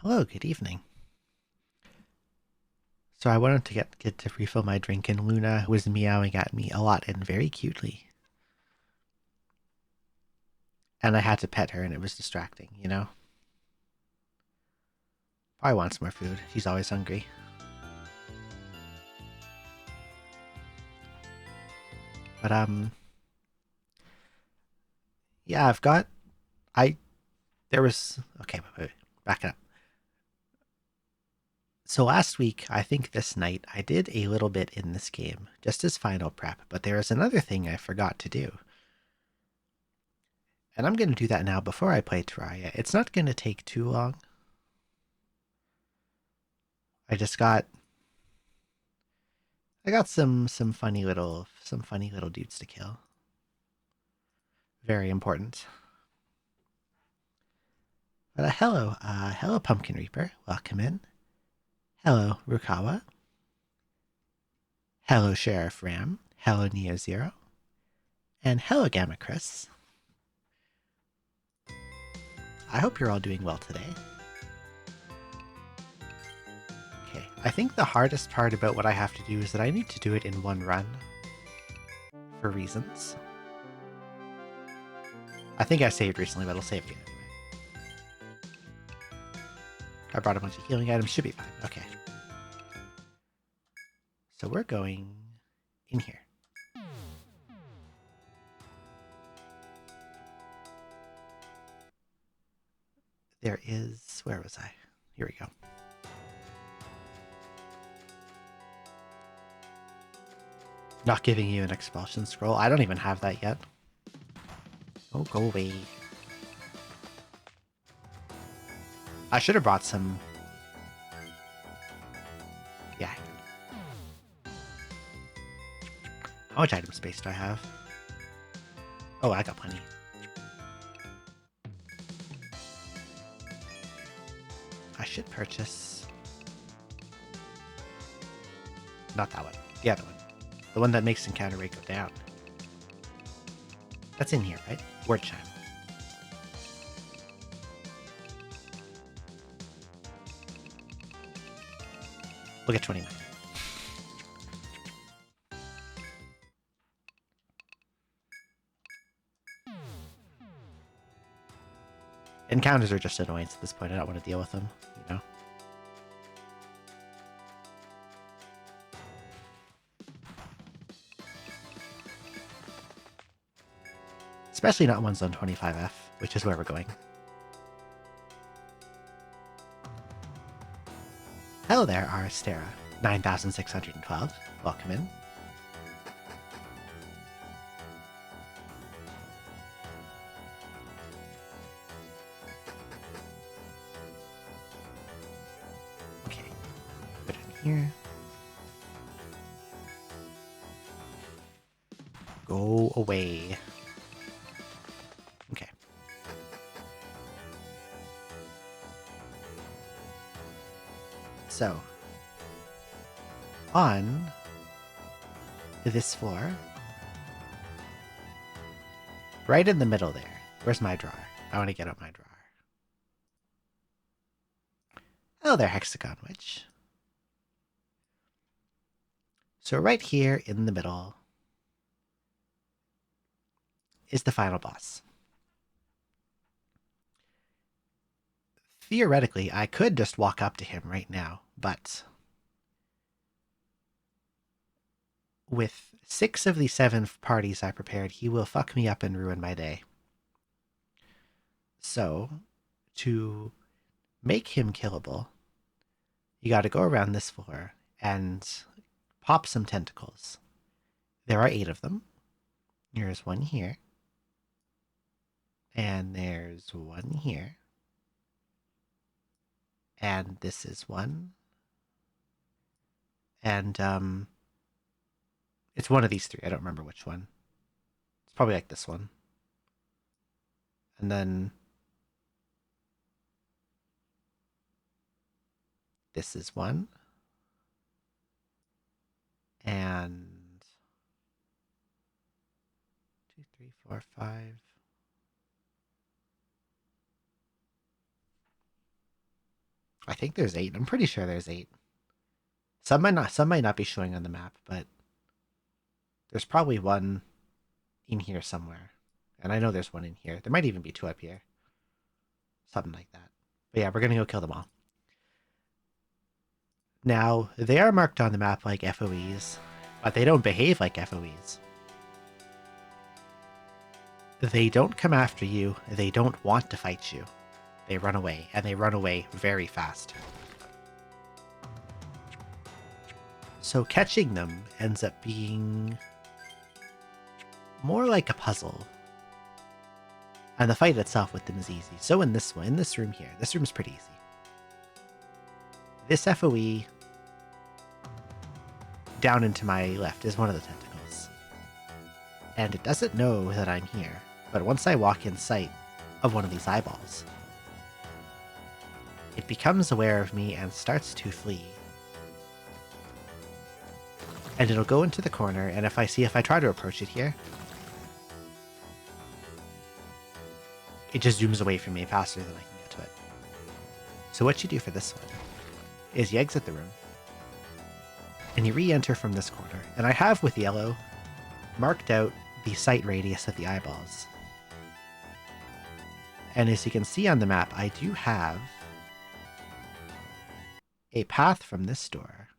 Hello, good evening. So I wanted to get to refill my drink, and Luna was meowing at me a lot and very cutely. And I had to pet her, and it was distracting, you know? Probably wants more food. She's always hungry. But, yeah, I, there was, okay, wait, back it up. So last week, I think this night, I did a little bit in this game, just as final prep, but there was another thing I forgot to do. And I'm going to do that now before I play Terraria. It's not going to take too long. I just got I got some funny little dudes to kill. Very important. But hello Pumpkin Reaper. Welcome in. Hello Rukawa. Hello Sheriff Ram. Hello Neo Zero. And hello Gamma Chris. I hope you're all doing well today. Okay, I think the hardest part about what I have to do is that I need to do it in one run for reasons. I think I saved recently, but I'll save again anyway. I brought a bunch of healing items, should be fine. Okay. So we're going in here. There is... where was I? Here we go. Not giving you an expulsion scroll. I don't even have that yet. Oh, go away. I should have brought some... yeah. How much item space do I have? Oh, I got plenty. I should purchase... not that one. The other one. The one that makes encounter rate go down. That's in here, right? Word chime. We'll get 29. Encounters are just annoyance at this point. I don't want to deal with them, you know? Especially not ones on 25F, which is where we're going. Hello there, Aristera. 9612. Welcome in. Okay. Put it in here. Go away. Okay. So, on this floor, right in the middle there, where's my drawer? I want to get out my drawer. Oh, there, Hexagon Witch. So right here in the middle is the final boss. Theoretically, I could just walk up to him right now, but with 6 of the 7 parties I prepared, he will fuck me up and ruin my day. So, to make him killable, you gotta go around this floor and pop some tentacles. There are 8 of them. There's one here. And there's one here. And this is one. And, it's one of these 3. I don't remember which one. It's probably like this one. And then this is one. And 2, 3, 4, 5. I think there's 8. I'm pretty sure there's 8. Some might not be showing on the map, but there's probably one in here somewhere. And I know there's one in here. There might even be 2 up here. Something like that. But yeah, we're gonna go kill them all. Now, they are marked on the map like FOEs, but they don't behave like FOEs. They don't come after you, they don't want to fight you. They run away, and they run away very fast. So catching them ends up being more like a puzzle. And the fight itself with them is easy. So in this room here, this room's pretty easy. This FOE down into my left is one of the tentacles. And it doesn't know that I'm here, but once I walk in sight of one of these eyeballs, it becomes aware of me and starts to flee. And it'll go into the corner, and if I try to approach it here, it just zooms away from me faster than I can get to it. So what you do for this one is you exit the room, and you re-enter from this corner. And I have, with yellow, marked out the sight radius of the eyeballs. And as you can see on the map, I do have a path from this door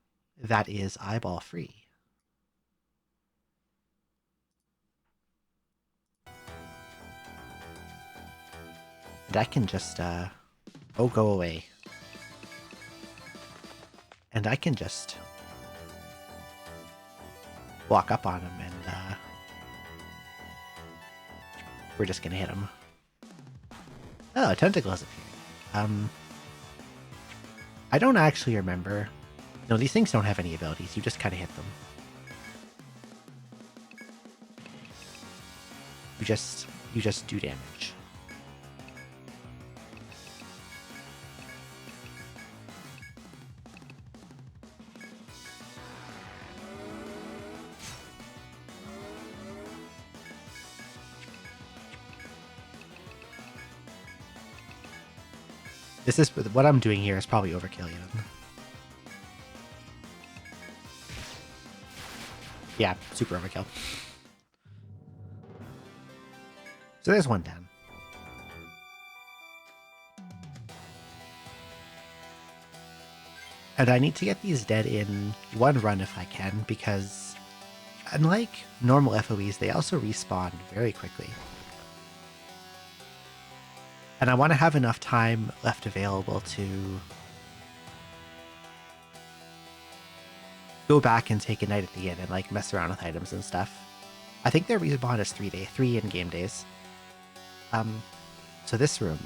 that is eyeball free. And I can just, go away. And I can just walk up on him and, we're just gonna hit him. Oh, a tentacle has appeared. I don't actually remember. No, these things don't have any abilities. You just kind of hit them. You just do damage. This is what I'm doing here is probably overkill, you know. Yeah, super overkill. So there's one down. And I need to get these dead in one run if I can, because unlike normal FOEs, they also respawn very quickly. And I want to have enough time left available to go back and take a night at the inn and like mess around with items and stuff. I think their respawn is 3 in-game days. So this room.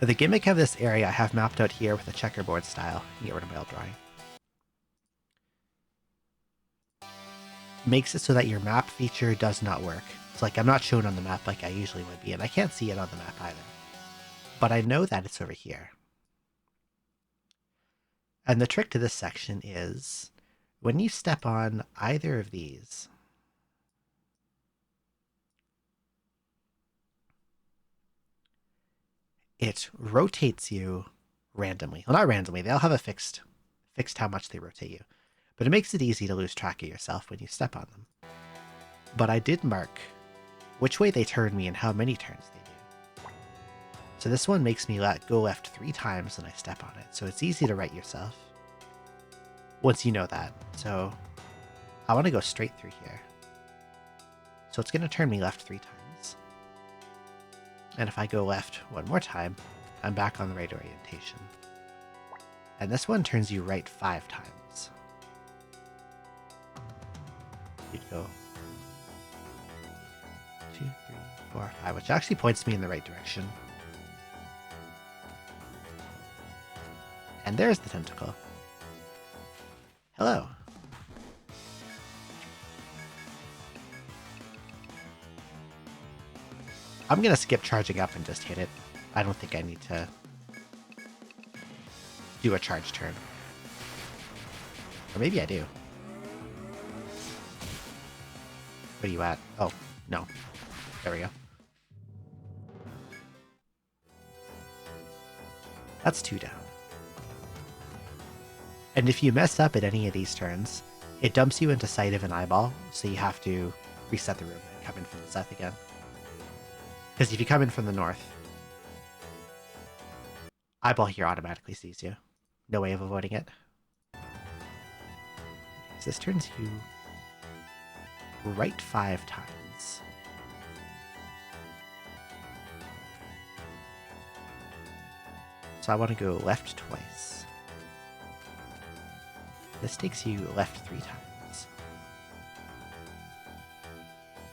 The gimmick of this area I have mapped out here with a checkerboard style. Get rid of my old drawing. Makes it so that your map feature does not work. It's like I'm not shown on the map like I usually would be, and I can't see it on the map either. But I know that it's over here. And the trick to this section is when you step on either of these, it rotates you randomly. Well, not randomly. They'll have a fixed how much they rotate you. But it makes it easy to lose track of yourself when you step on them. But I did mark which way they turn me and how many turns they do. So this one makes me go left 3 times when I step on it. So it's easy to write yourself once you know that. So I want to go straight through here. So it's going to turn me left 3 times. And if I go left one more time, I'm back on the right orientation. And this one turns you right 5 times. You'd go 2, 3, 4, 5, which actually points me in the right direction. And there's the tentacle. Hello. I'm gonna skip charging up and just hit it. I don't think I need to do a charge turn. Or maybe I do. What are you at? Oh, no. There we go. That's 2 down. And if you mess up at any of these turns, it dumps you into sight of an eyeball, so you have to reset the room and come in from the south again. Because if you come in from the north, eyeball here automatically sees you. No way of avoiding it. So this turns you right 5 times. So I want to go left twice. This takes you left 3 times,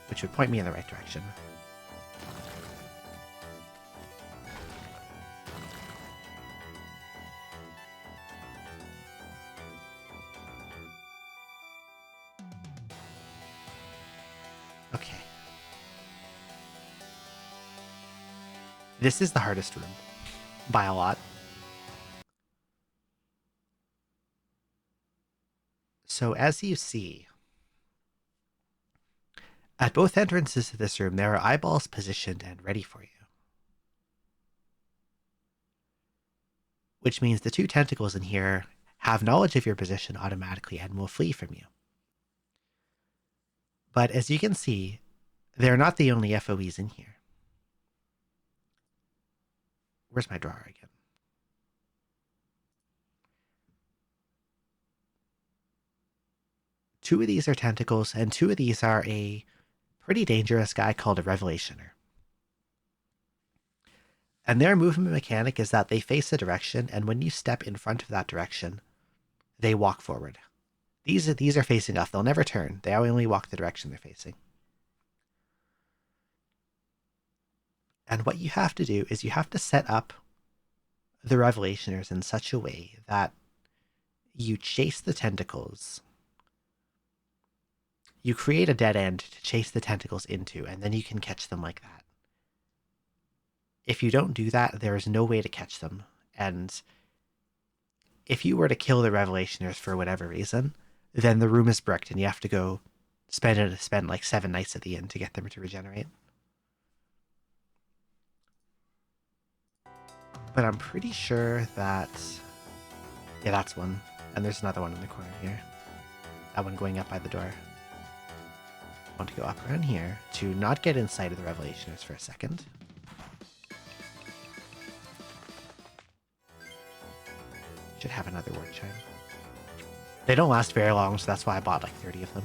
which would point me in the right direction. Okay. This is the hardest room, by a lot. So as you see, at both entrances to this room, there are eyeballs positioned and ready for you. Which means the 2 tentacles in here have knowledge of your position automatically and will flee from you. But as you can see, they're not the only FOEs in here. Where's my drawer again? Two of these are tentacles, and 2 of these are a pretty dangerous guy called a Revelationer. And their movement mechanic is that they face a direction, and when you step in front of that direction, they walk forward. These are facing up. They'll never turn. They only walk the direction they're facing. And what you have to do is you have to set up the Revelationers in such a way that you chase the tentacles. You create a dead end to chase the tentacles into, and then you can catch them like that. If you don't do that, there is no way to catch them. And if you were to kill the Revelationers for whatever reason, then the room is bricked and you have to go spend like 7 nights at the inn to get them to regenerate. But I'm pretty sure that... yeah, that's one. And there's another one in the corner here. That one going up by the door. I want to go up around here to not get inside of the Revelationers for a second. Should have another word chime. They don't last very long, so that's why I bought like 30 of them.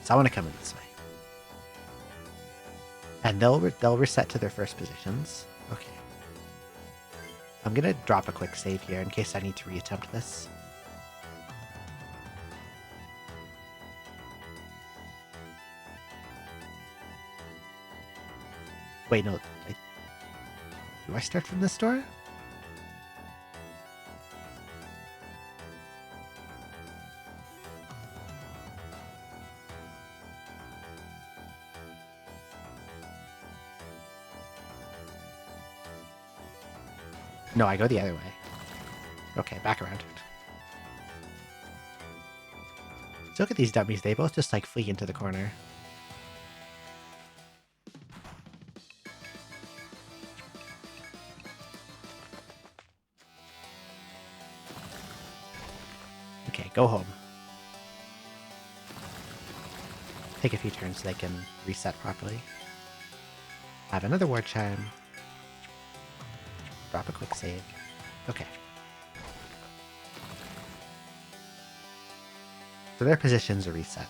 So I want to come in this way. And they'll reset to their first positions. Okay. I'm going to drop a quick save here in case I need to reattempt this. Wait, no. Do I start from this door? No, I go the other way. Okay, back around. So look at these dummies. They both just like flee into the corner. Okay, go home. Take a few turns so they can reset properly. Have another ward chime. Drop a quick save. Okay. So their positions are reset.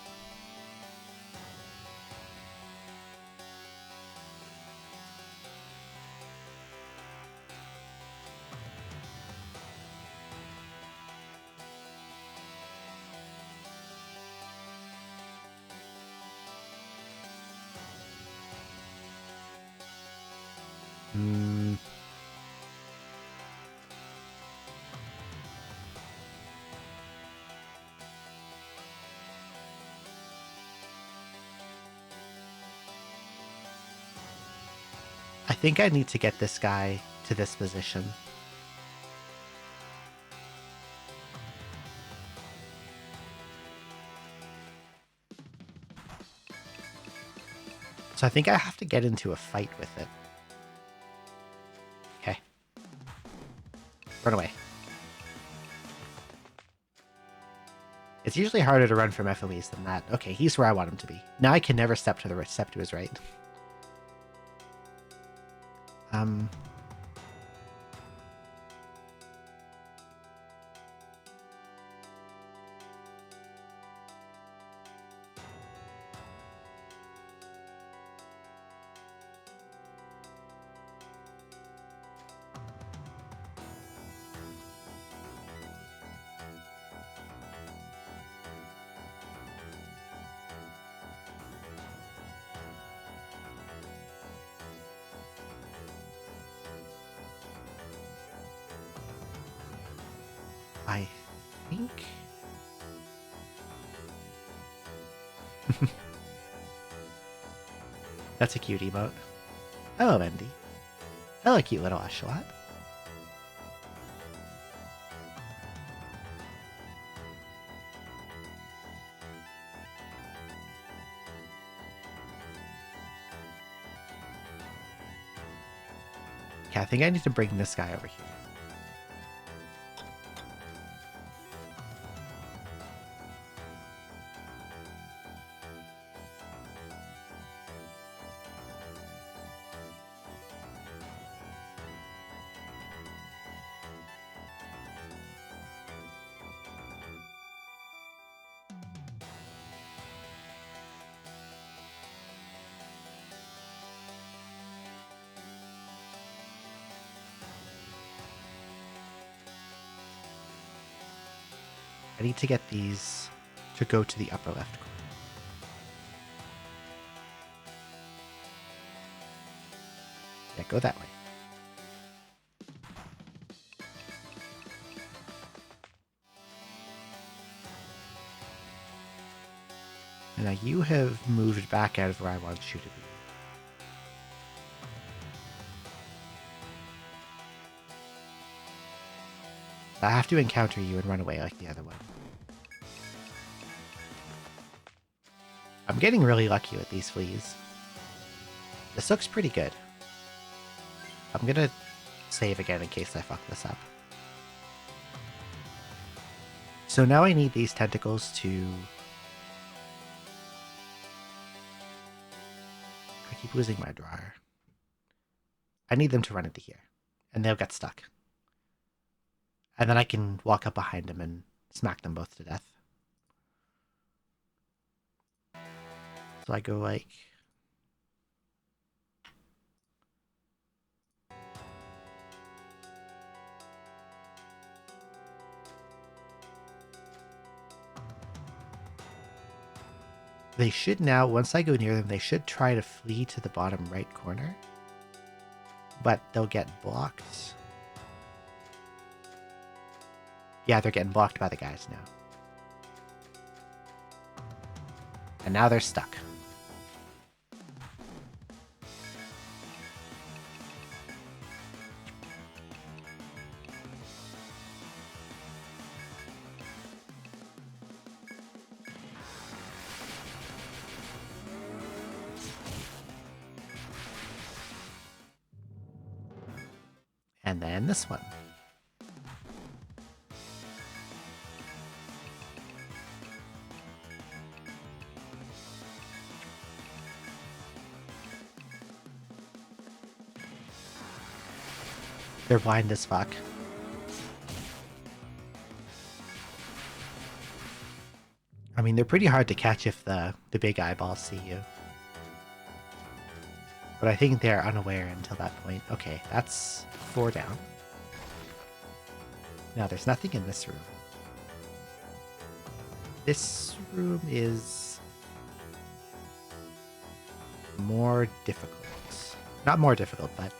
I think I need to get this guy to this position. So I think I have to get into a fight with it. Run away. It's usually harder to run from FOEs than that. Okay, he's where I want him to be. Now I can never step to his right. I think... That's a cute emote. Hello, Wendy. Hello, cute little Oshawott. Okay, I think I need to bring this guy over here. I need to get these to go to the upper left corner. Yeah, go that way. And now you have moved back out of where I want you to be. I have to encounter you and run away like the other one. I'm getting really lucky with these fleas. This looks pretty good. I'm gonna save again in case I fuck this up. So now I need these tentacles to... I keep losing my drawer. I need them to run into here. And they'll get stuck. And then I can walk up behind them and smack them both to death. So I go like... They should now, once I go near them, they should try to flee to the bottom right corner. But they'll get blocked. Yeah, they're getting blocked by the guys now. And now they're stuck. And then this one. They're blind as fuck. I mean, they're pretty hard to catch if the big eyeballs see you. But I think they're unaware until that point. Okay, that's 4 down. Now, there's nothing in this room. This room is more difficult. Not more difficult, but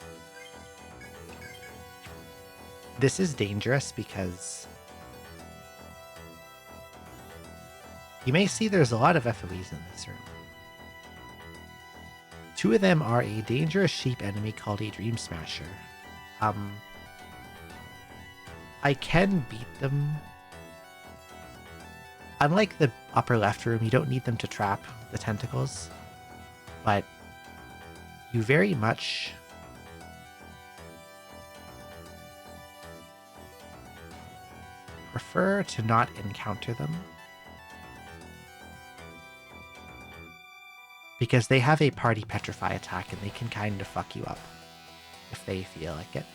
this is dangerous because you may see there's a lot of FOEs in this room. 2 of them are a dangerous sheep enemy called a Dream Smasher. I can beat them. Unlike the upper left room, you don't need them to trap the tentacles, but you very much prefer to not encounter them, because they have a party petrify attack and they can kind of fuck you up if they feel like it.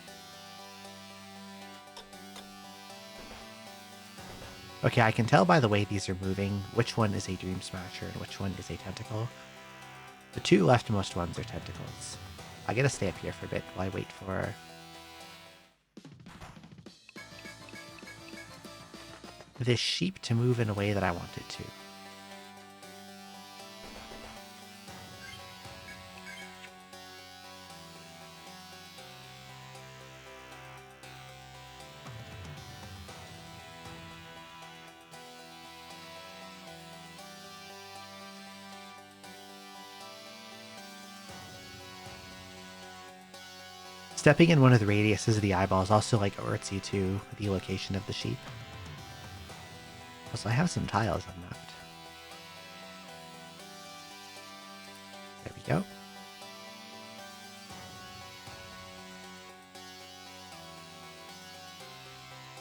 Okay, I can tell by the way these are moving which one is a Dream Smasher and which one is a Tentacle. The two leftmost ones are Tentacles. I gotta stay up here for a bit while I wait for this sheep to move in a way that I want it to. Stepping in one of the radiuses of the eyeballs also like alerts you to the location of the sheep. Also, I have some tiles unmapped. There we go.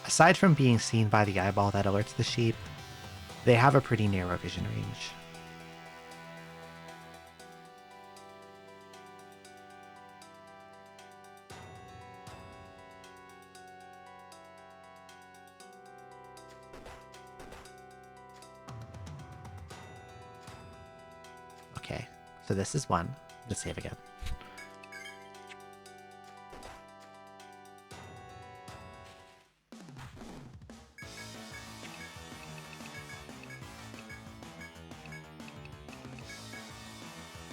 Aside from being seen by the eyeball that alerts the sheep, they have a pretty narrow vision range. Okay, so this is one. Let's save again.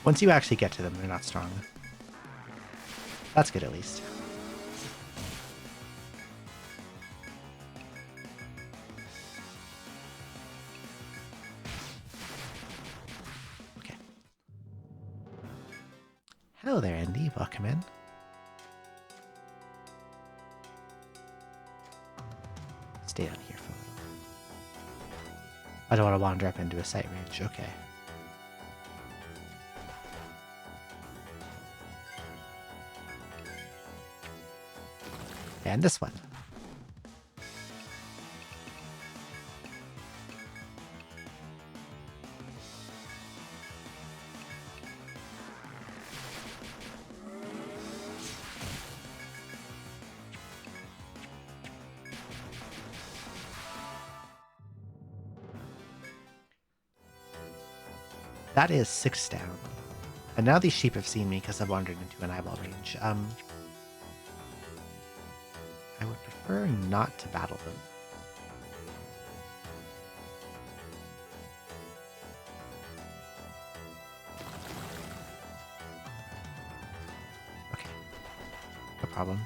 Once you actually get to them, they're not strong. That's good at least. Okay. Hello there, Andy. Welcome in. Stay down here for a little. I don't want to wander up into a sight range. Okay. And this one. That is 6 down. And now these sheep have seen me because I've wandered into an eyeball range. I would prefer not to battle them. Okay. No problem.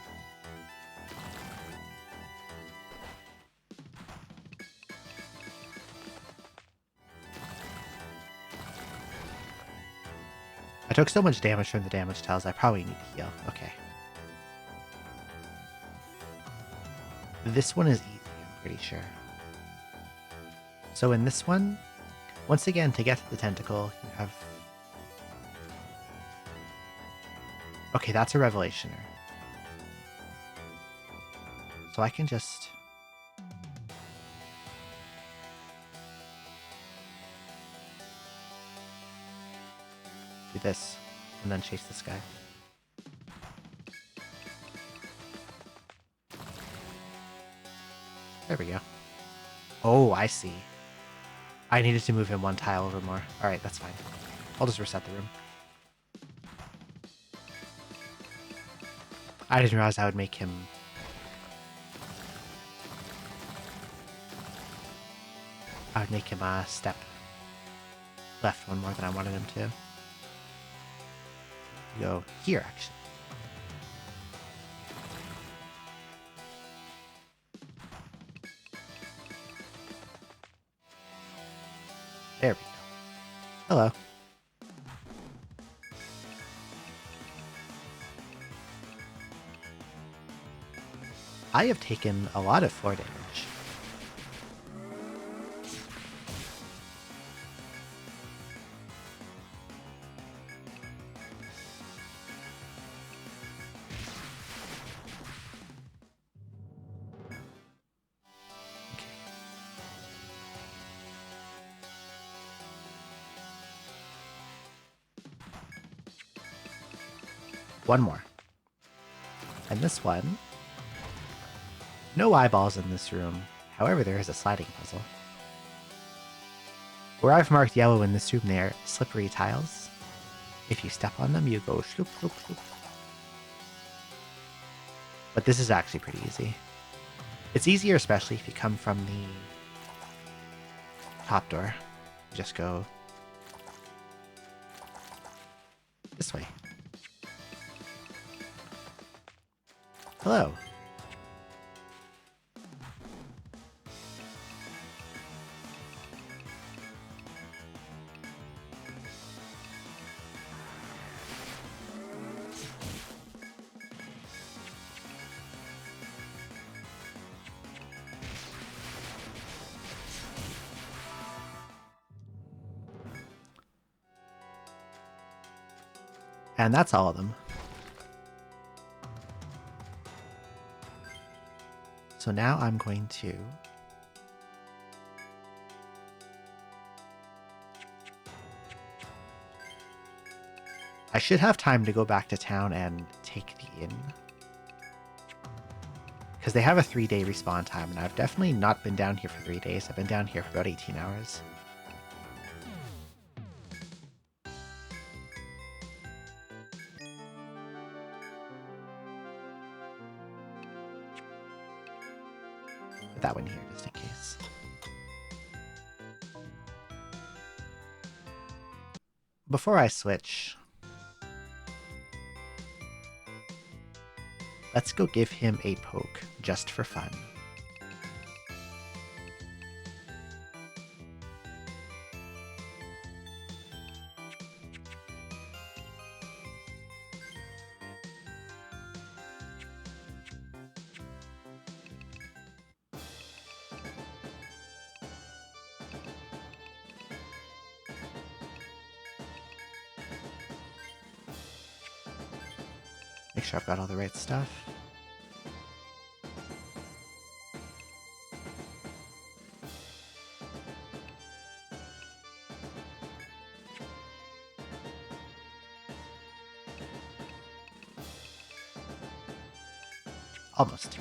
I took so much damage from the damage tiles, I probably need to heal. Okay. This one is easy, I'm pretty sure. So in this one, once again, to get to the tentacle, you have... Okay, that's a Revelationer. So I can just... do this, and then chase this guy. There we go. Oh, I see. I needed to move him one tile over more. Alright, that's fine. I'll just reset the room. I didn't realize I would make him... step left one more than I wanted him to. Go here, actually. There we go. Hello. I have taken a lot of floor damage. One more. And this one, no eyeballs in this room. However, there is a sliding puzzle. Where I've marked yellow in this room, they are slippery tiles. If you step on them, you go shloop, shloop, shloop. But this is actually pretty easy. It's easier, especially if you come from the top door. You just go this way. Hello. And that's all of them. So now I'm going to I should have time to go back to town and take the inn. Because they have a 3-day respawn time, and I've definitely not been down here for 3 days. I've been down here for about 18 hours. Put that one here, just in case. Before I switch, let's go give him a poke, just for fun. Make sure I've got all the right stuff. Almost.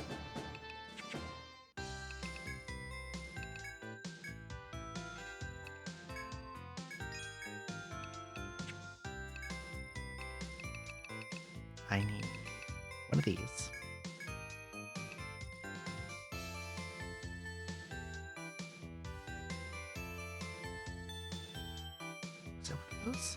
I need one of these. Is it one of those?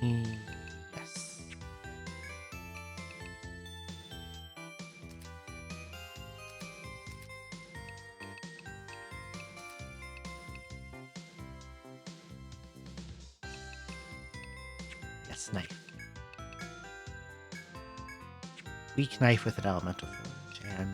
Yes. Yes, knife. Weak knife with an elemental forge, and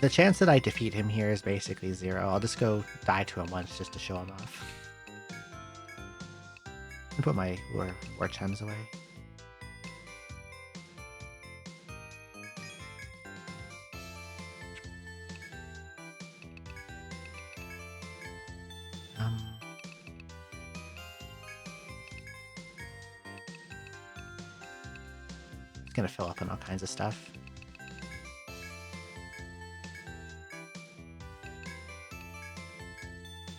the chance that I defeat him here is basically 0. I'll just go die to him once just to show him off. And put my war chimes away. It's gonna fill up on all kinds of stuff.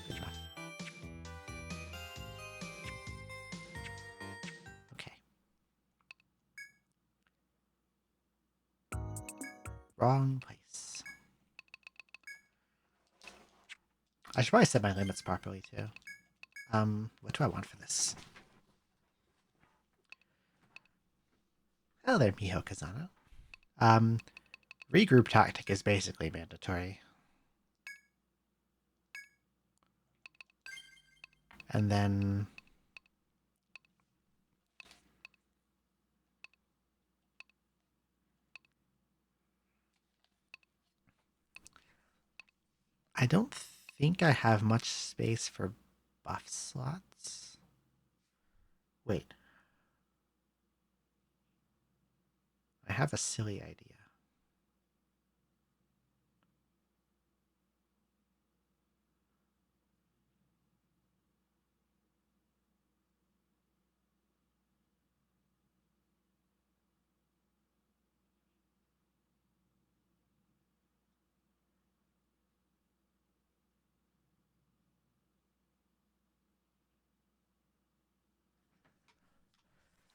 Good enough. Okay. Wrong place. I should probably set my limits properly too. What do I want for this? Oh, there, Miho Kazano. Regroup tactic is basically mandatory. And then I don't think I have much space for buff slots. Wait. I have a silly idea.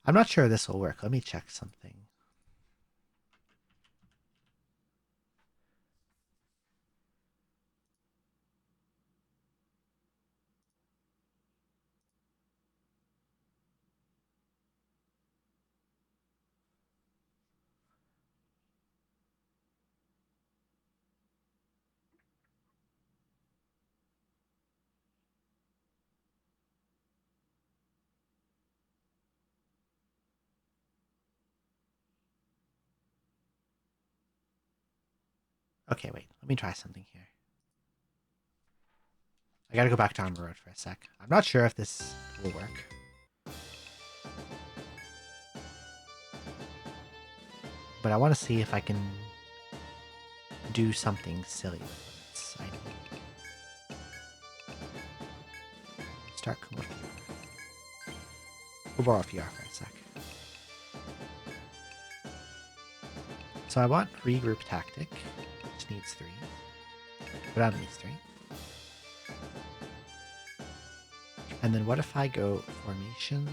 I'm not sure this will work. Let me check something. Okay, wait. Let me try something here. I gotta go back to Armor Road for a sec. I'm not sure if this will work. But I want to see if I can do something silly with its ID. Start Kumar. We'll borrow PR for a sec. So I want regroup tactic, which needs 3. Put on these 3. And then what if I go formation?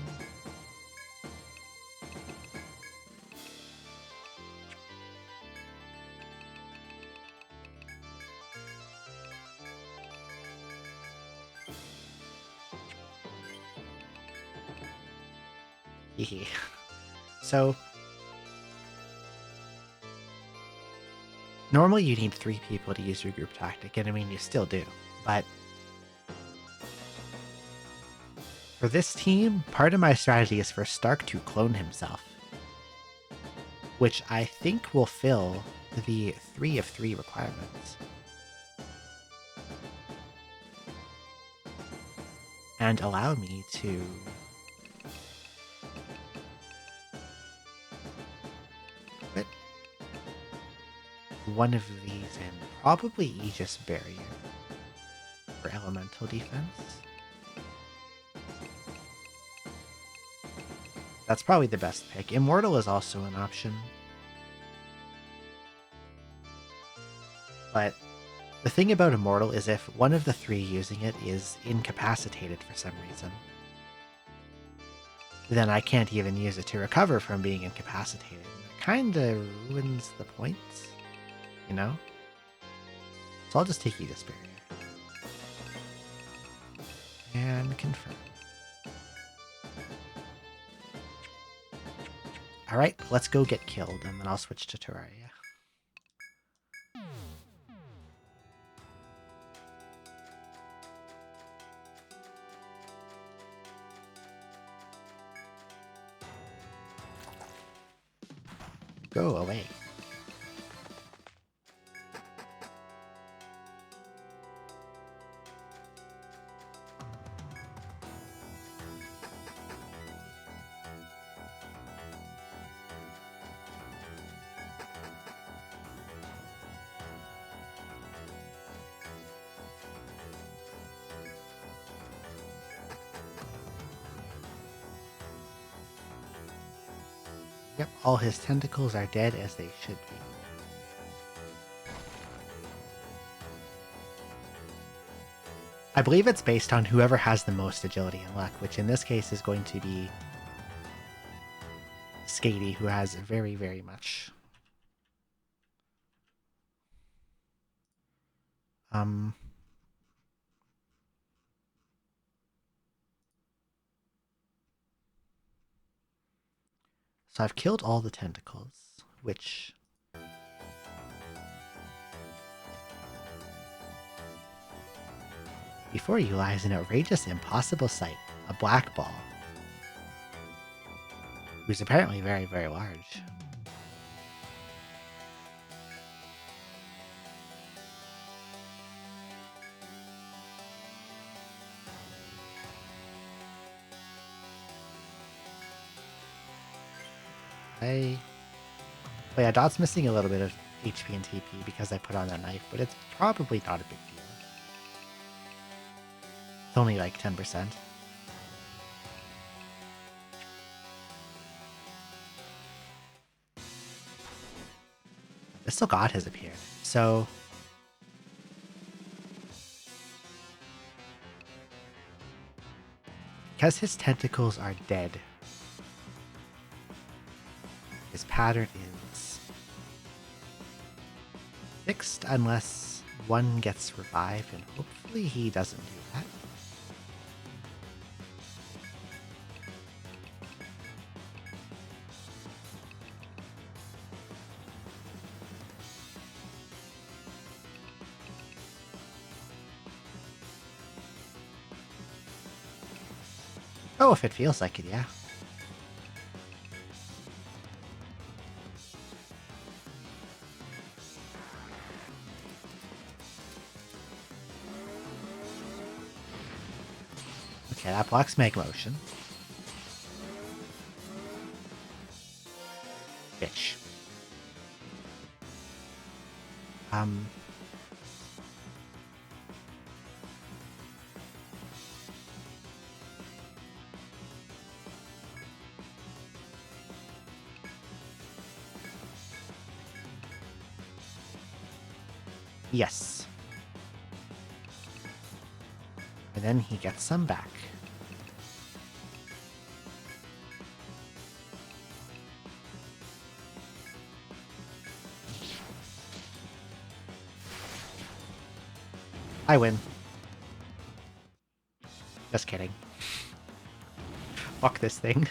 So normally you need 3 people to use regroup tactic, and I mean you still do, but for this team, part of my strategy is for Stark to clone himself, which I think will fill the 3 of 3 requirements. And allow me to put one of these in, probably Aegis Barrier for elemental defense. That's probably the best pick. Immortal is also an option. But the thing about Immortal is if one of the 3 using it is incapacitated for some reason, then I can't even use it to recover from being incapacitated. It kind of ruins the points, you know? So I'll just take Aegis Barrier. And confirm. Alright, let's go get killed, and then I'll switch to Terraria. Go away. Yep, all his tentacles are dead as they should be. I believe it's based on whoever has the most agility and luck, which in this case is going to be Skady, who has very, very much. So I've killed all the tentacles, which before you lies an outrageous, impossible sight, a black ball, who's apparently very, very large. Oh yeah, Dot's missing a little bit of HP and TP because I put on that knife, but it's probably not a big deal. It's only like 10%. This still God has appeared, so because his tentacles are dead, his pattern is fixed unless one gets revived, and hopefully he doesn't do that. Oh, if it feels like it, yeah. Okay, that blocks Meg Motion. Bitch. Yes. And then he gets some back. I win. Just kidding. Fuck this thing.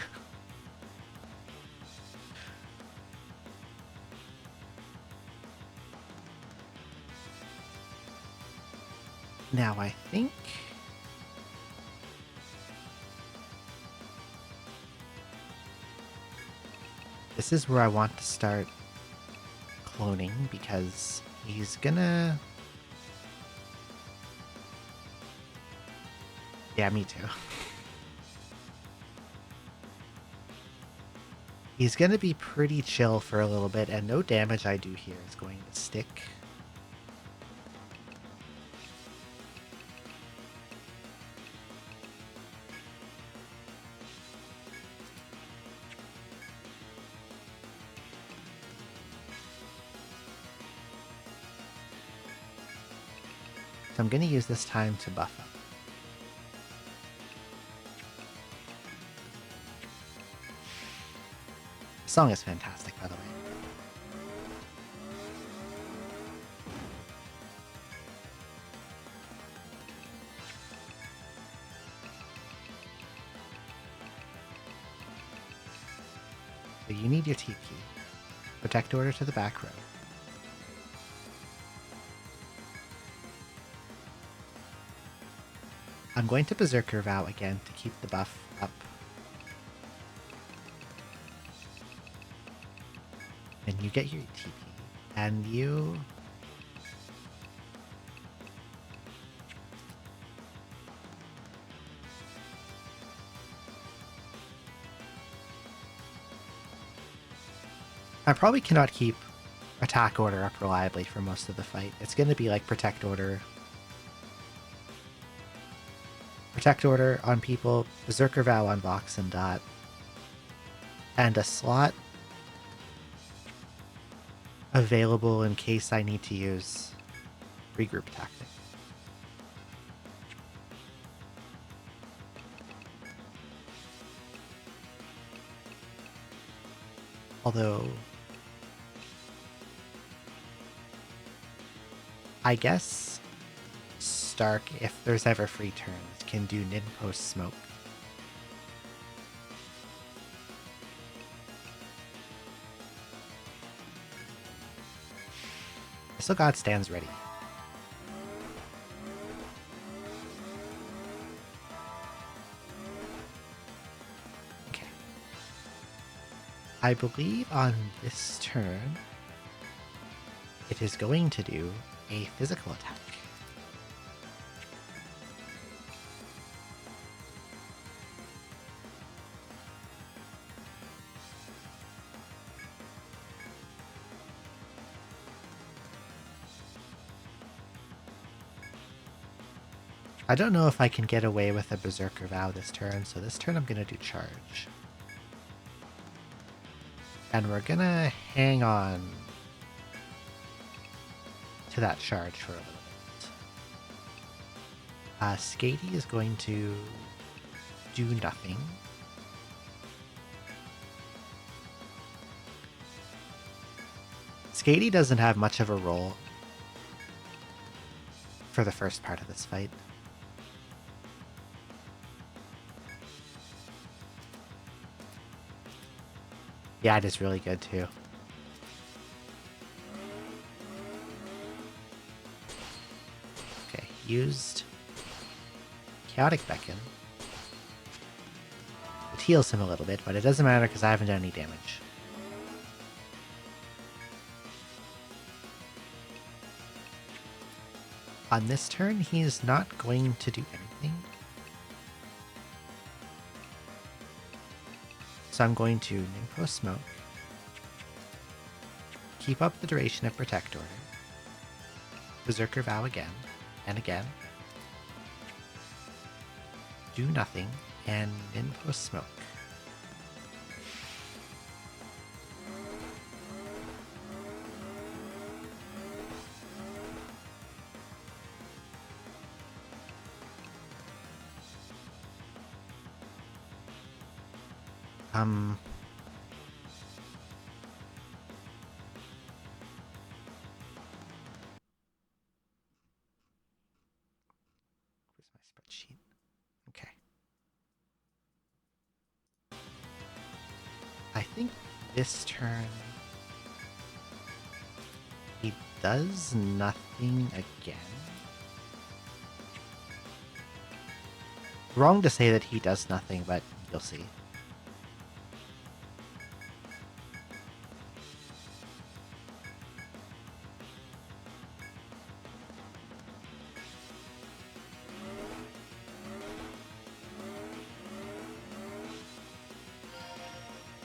Now I think this is where I want to start cloning because he's gonna... Yeah, me too. He's gonna be pretty chill for a little bit, and no damage I do here is going to stick. So I'm gonna use this time to buff up. The song is fantastic, by the way. So you need your TP. Protect order to the back row. I'm going to Berserker Vow again to keep the buff up. And you get your TP. And you... I probably cannot keep attack order up reliably for most of the fight. It's going to be like protect order. Protect order on people, Berserker Vow on Vox and Dot, and a slot available in case I need to use regroup tactic. Although, I guess Stark, if there's ever free turns, can do Nin post smoke. So God stands ready. Okay. I believe on this turn, it is going to do a physical attack. I don't know if I can get away with a Berserker Vow this turn, so this turn I'm going to do charge. And we're going to hang on to that charge for a little bit. Skady is going to do nothing. Skady doesn't have much of a role for the first part of this fight. Yeah, it is really good too. Okay, used Chaotic Beacon. It heals him a little bit, but it doesn't matter because I haven't done any damage. On this turn, he is not going to do anything. So I'm going to Nympho Smoke, keep up the duration of Protect Order, Berserker Vow again, and again, do nothing, and Nympho Smoke. Where's my spreadsheet? Okay. I think this turn he does nothing again. Wrong to say that he does nothing, but you'll see.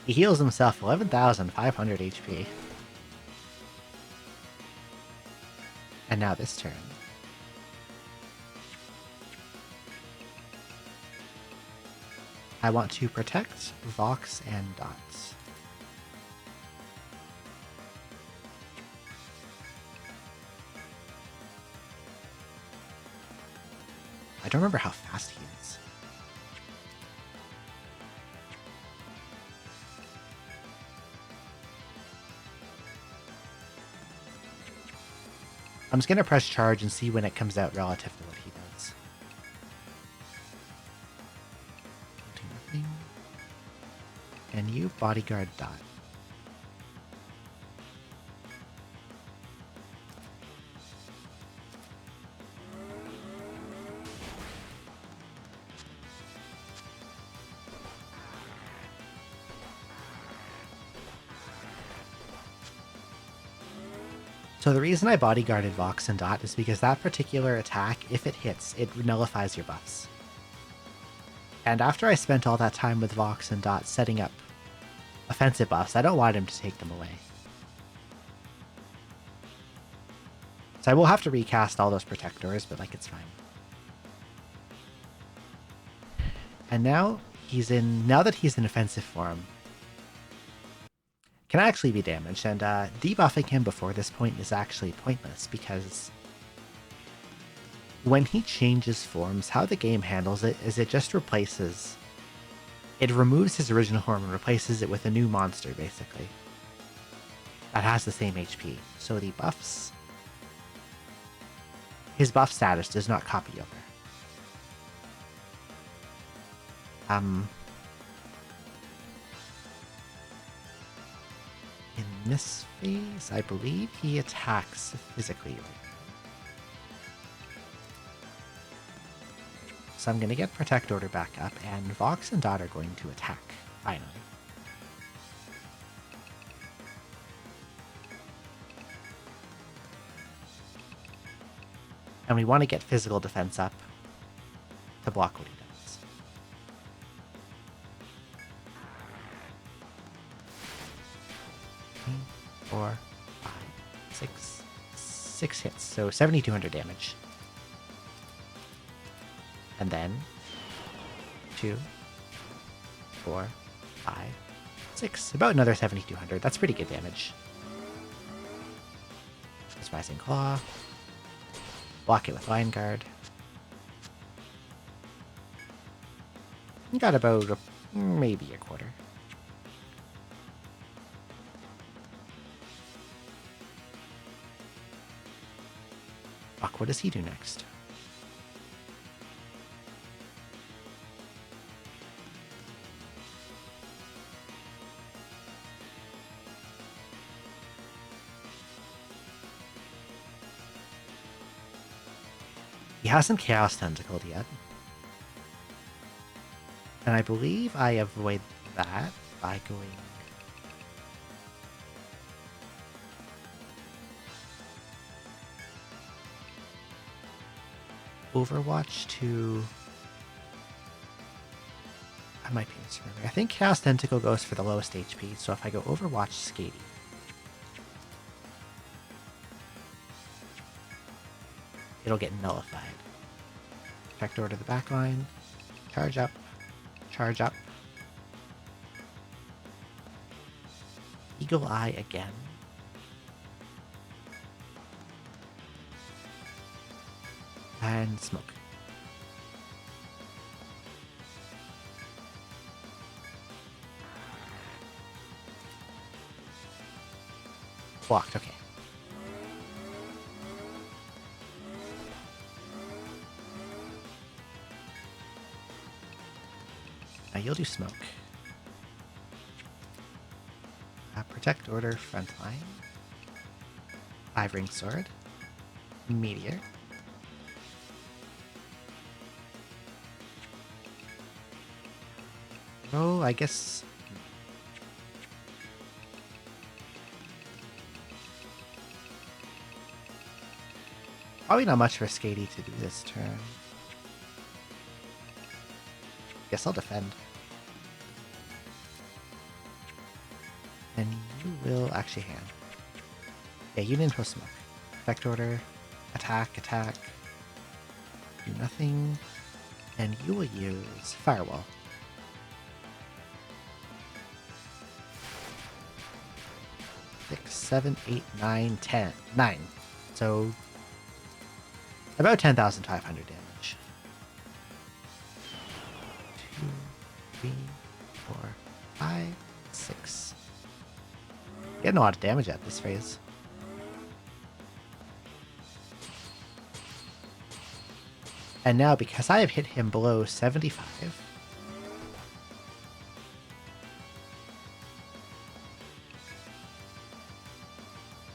He heals himself 11,500 HP. And now this turn. I want to protect Vox and Dots. I don't remember how fast he is. I'm just going to press charge and see when it comes out relative to what he does. Do nothing. And you bodyguard Dot. So the reason I bodyguarded Vox and Dot is because that particular attack, if it hits, it nullifies your buffs. And after I spent all that time with Vox and Dot setting up offensive buffs, I don't want him to take them away. So I will have to recast all those protectors, but like it's fine. And now that he's in offensive form, can actually be damaged, and debuffing him before this point is actually pointless because when he changes forms, how the game handles it is it just removes his original form and replaces it with a new monster, basically, that has the same HP. So the buffs, his buff status does not copy over. In this phase, I believe he attacks physically. So I'm going to get Protect Order back up, and Vox and Dot are going to attack, finally. And we want to get physical defense up to block what he does. 4, 5, 6 hits, so 7,200 damage. And then 2, 4, 5, 6. About another 7,200. That's pretty good damage. This Rising Claw. Block it with Line Guard. Got about maybe a quarter. Fuck, what does he do next? He hasn't Chaos Tentacled yet. And I believe I avoid that by going... Overwatch to... I might be misremembering. I think Chaos Tentacle goes for the lowest HP, so if I go Overwatch Skatey... it'll get nullified. Protect Order the backline. Charge up. Charge up. Eagle Eye again. And smoke. Blocked, okay. Now you'll do smoke. Protect Order frontline. 5-ring sword. Meteor. Oh, I guess... probably not much for Skatey to do this turn. Guess I'll defend. And you will actually hand. Yeah, you didn't smoke. Effect Order. Attack, attack. Do nothing. And you will use Firewall. 6, 7, 8, 9, 10. 9. So about 10,500 damage. 2, 3, 4, 5, 6. Getting a lot of damage at this phase. And now, because I have hit him below 75,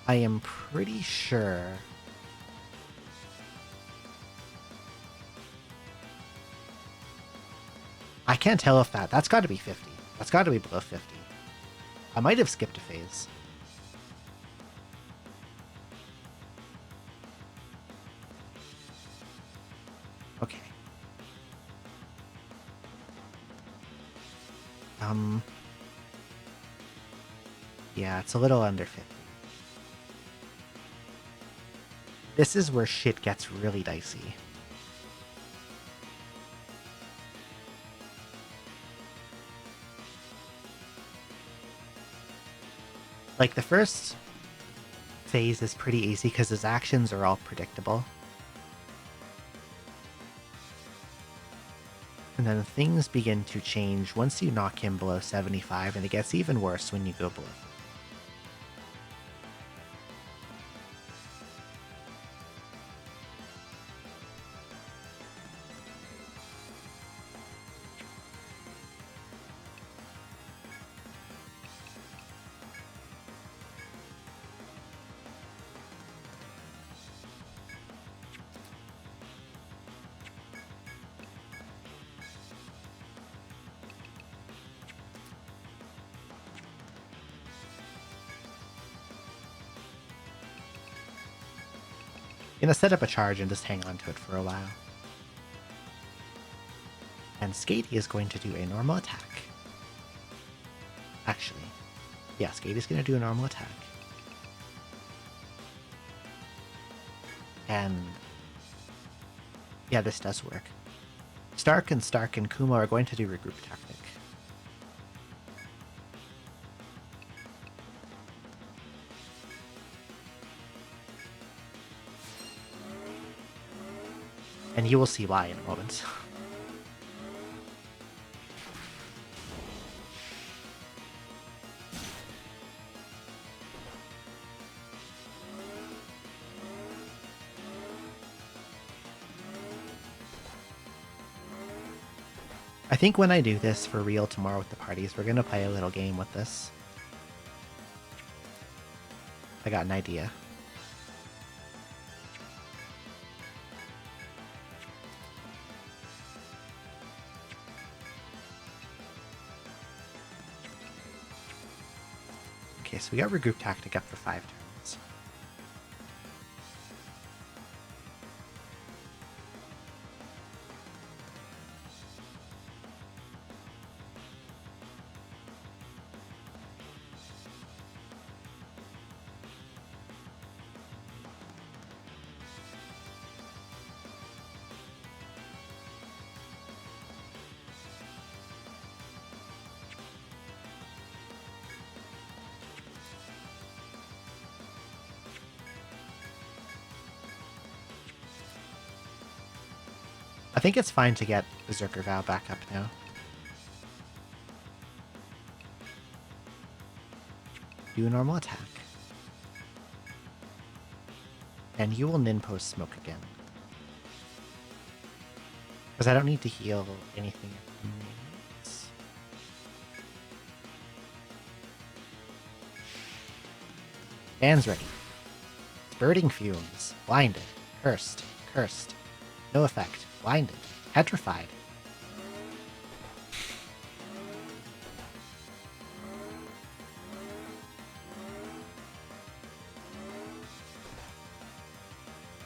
I am pretty sure I can't tell if that's got to be 50. That's got to be below 50. I might have skipped a phase. Okay. Yeah, it's a little under 50. This is where shit gets really dicey. Like, the first phase is pretty easy because his actions are all predictable. And then things begin to change once you knock him below 75, and it gets even worse when you go below 50. Gonna set up a charge and just hang on to it for a while. And Skatey is going to do a normal attack. Actually, yeah, Skatey's gonna do a normal attack. And yeah, this does work. Stark and Kuma are going to do regroup tactic. And you will see why in a moment. I think when I do this for real tomorrow with the parties, we're going to play a little game with this. I got an idea. Okay, so we got regroup tactic up for 5 turns. I think it's fine to get Berserker Vow back up now. Do a normal attack. And you will Ninpo Smoke again. Because I don't need to heal anything at the moment. Band's ready. Spurting Fumes. Blinded. Cursed. Cursed. No effect. Blinded. Petrified.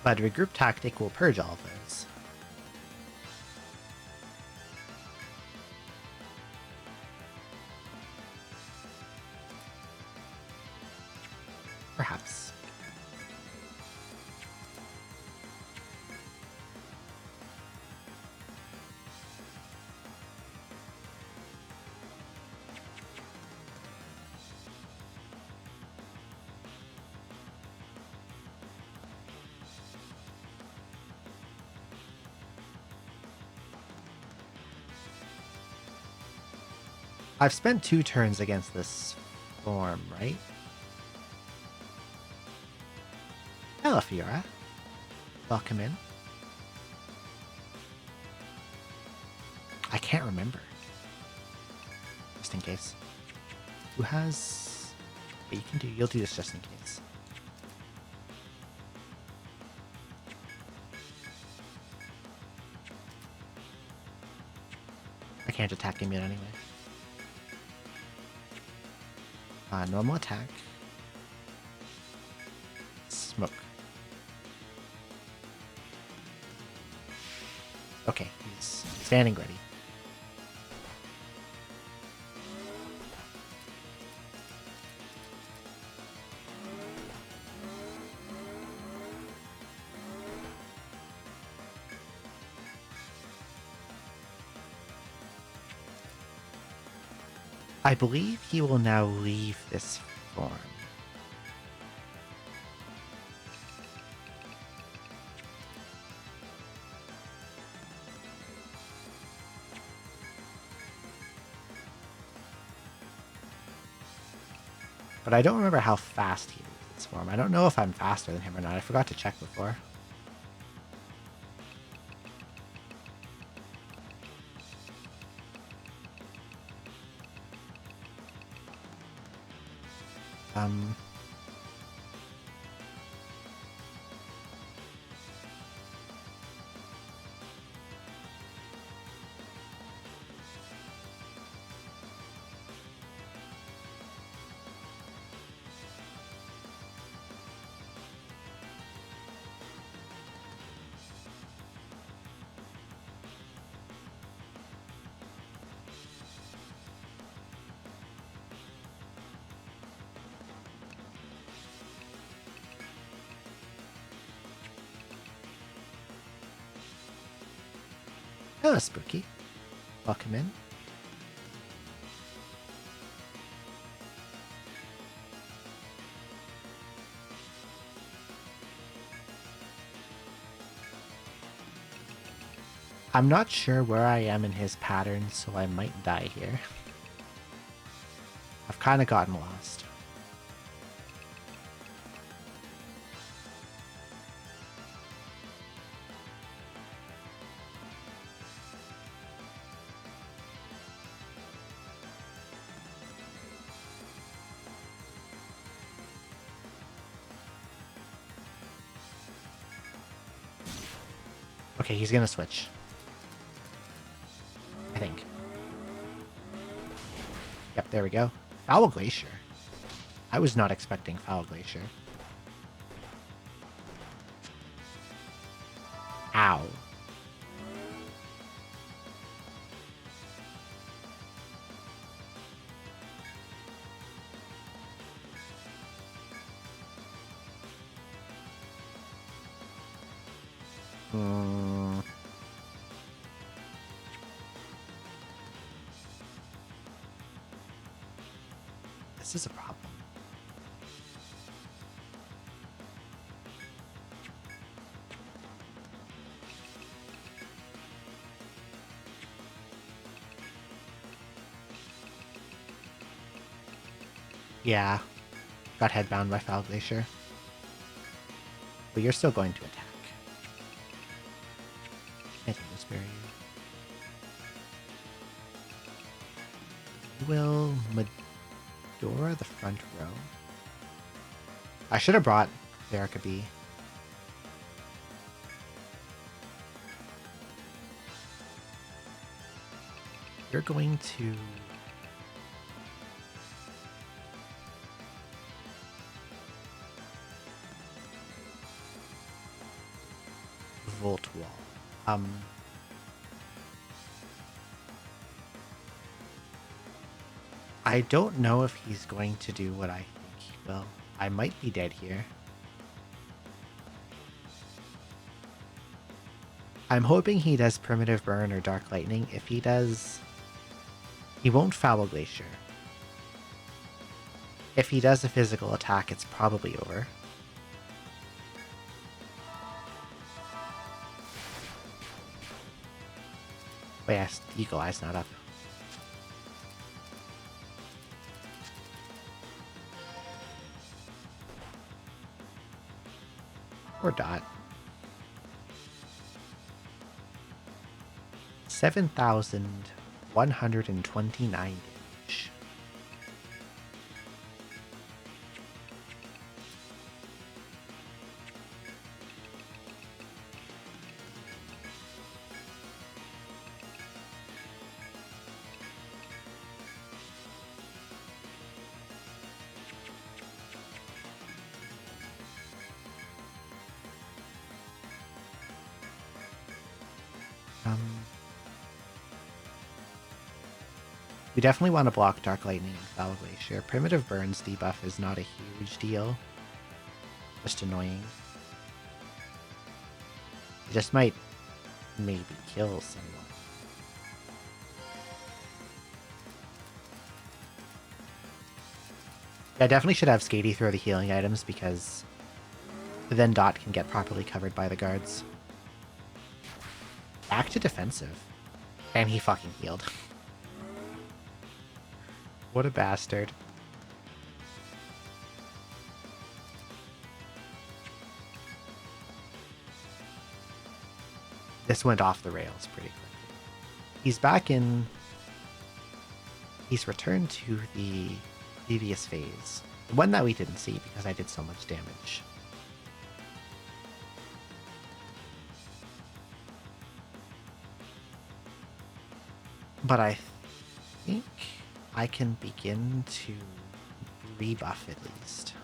But regroup tactic will purge all of those. Perhaps. I've spent 2 turns against this form, right? Hello, Fiora. Welcome in. I can't remember. Just in case. Who has... But you can do... You'll do this just in case. I can't attack him yet anyway. Normal attack. Smoke. Okay, he's standing ready. I believe he will now leave this form. But I don't remember how fast he leaves this form. I don't know if I'm faster than him or not. I forgot to check before. Hello, Spooky. Welcome in. I'm not sure where I am in his pattern, so I might die here. I've kind of gotten lost. Okay, he's gonna switch. I think. Yep, there we go. Foul Glacier. I was not expecting Foul Glacier. Ow. Hmm. This is a problem. Yeah. Got headbound by Foul Glacier. But you're still going to attack. I think this barrier. Will Medora the front row? I should have brought Verica B. You're going to... Volt Wall. I don't know if he's going to do what I think he will. I might be dead here. I'm hoping he does Primitive Burn or Dark Lightning. If he does, he won't Foul Glacier. If he does a physical attack, it's probably over. But yes, Eagle Eye's not up. Or Dot. 7,129 damage. We definitely want to block Dark Lightning and Foul Glacier. Primitive Burns debuff is not a huge deal. Just annoying. It just might maybe kill someone. Yeah, I definitely should have Skatey throw the healing items because then Dot can get properly covered by the guards. Back to defensive. And he fucking healed. What a bastard. This went off the rails pretty quickly. He's back in... He's returned to the previous phase. The one that we didn't see because I did so much damage. But I think I can begin to rebuff at least.